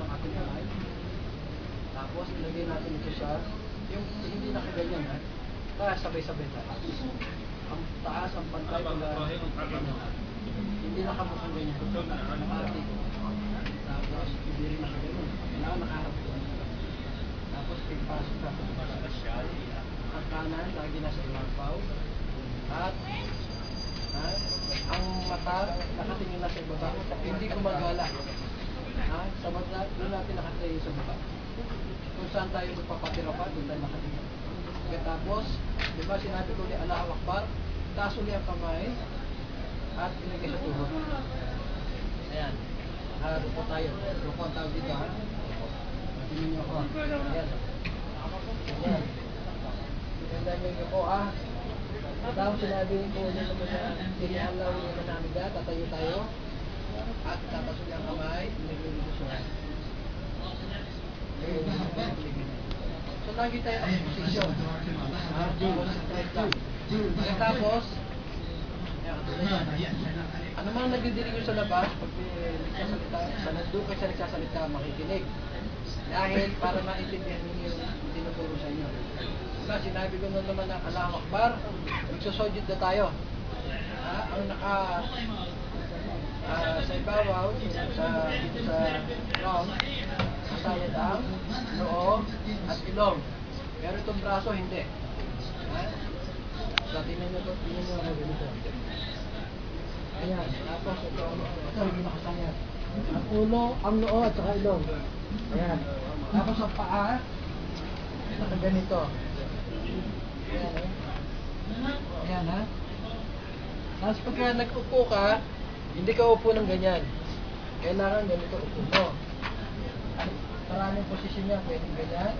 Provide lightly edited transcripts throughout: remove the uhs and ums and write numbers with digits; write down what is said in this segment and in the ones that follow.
ng ating kamay. Tapos, ilagay natin ito sa, yung hindi nakaganyan ha. Taas, sabay-sabay tayo. Ang taas, ang pantay, hindi nakabukhang ganyan. Ito, nakahati. Tapos, hindi rin nakaganyan. Kailangan nakaharap ko. Tapos, pipasok ka. Ang kanan, lagi nasa ibabaw. At ang mata, nakatingin na sa ibaba. Hindi gumagala. Sa mata, doon natin nakatingin sa baba. Kung saan tayo magpapatira pa, doon tayo nakatingin. Tapos, di ba sinabi ko ni Allahu Akbar, taas uli ang kamay, at ilagay sa tuhod. Ayan. Rupo tayo. Rupo ang tawag dito ha. Tingnan niyo ako. Ayan. Ayan. Tingnan niyo po ha. Tapos sinabi ko ulit naman na sinialaw naman namin dyan, tatayo tayo. At tatas uli ang kamay, ilagay dito sa so lagi tayo ang posisyon. Tapos, ano mang nagdidinig sa labas, pag nagsasalita, doon kayo sa nagsasalita, makikinig. Dahil para maintindihan ninyo yung tinuturo sa inyo. Diba, sinabi ko nun naman na Allahu Akbar, magsusojud na tayo. Ang sa ibabaw, dito sa ground, kasayad ang noo at ilong. Pero itong braso, hindi. So, tingnan nyo ako ganito. Ayan, tapos ito hindi nakasayad. Ang ulo, ang noo at saka ilong. Ayan. Tapos ang paa, nakaganito. Ayan, ayan ha. Tapos pagka nag-upo ka, hindi ka upo ng ganyan. Kailangan ganito upo mo. Maraming posisyon niya, pwedeng ganyan,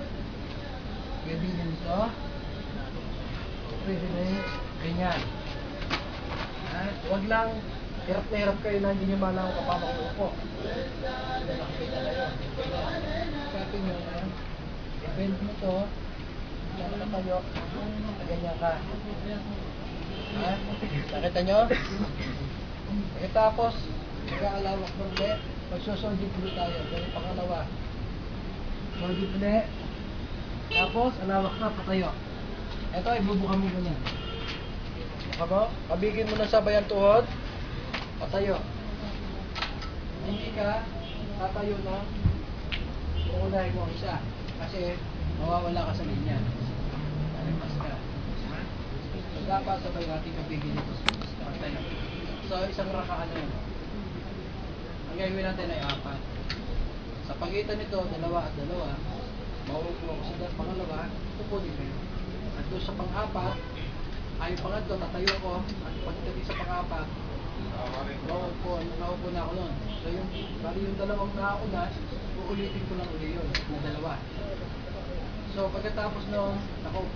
pwedeng ganito, pwede na yung ganyan. Huwag lang hirap na hirap kayo na hindi nyo malaw ka pa makuupo. Hindi nakikita na yun. Sabi nyo na, i-bend mo to, hindi na tayo, ganyan ka. Nakita nyo? Tapos, mag-aalawak mo ulit, magsusundit ulit tayo. Ganyan pangalawa. Sundit ulit. Tapos, alawak ka, patayo. Ito, ibubuka mo ganyan. Buka mo, kabigin mo na sabay ang tuhod, patayo. Hindi ka, tatayo na, uunahin mo ang isa. Kasi, mawawala ka sa linya. Alipas ka. So, dapat sabay natin kabigin ito. Patayo. So, isang rakaan na yun. Ang gagawin natin ay 4. Sa pagitan nito, 2 at 2, mauupo ako sa pangalawa, pupunin kayo. At doon sa pang-4, ay pangatlo, tatayo ko, at pagdating sa pang-4, naupo na ako nun. So yung, bali yung 2 nauna, uulitin ko lang uli yun, na 2. So pagkatapos nun, nakaupo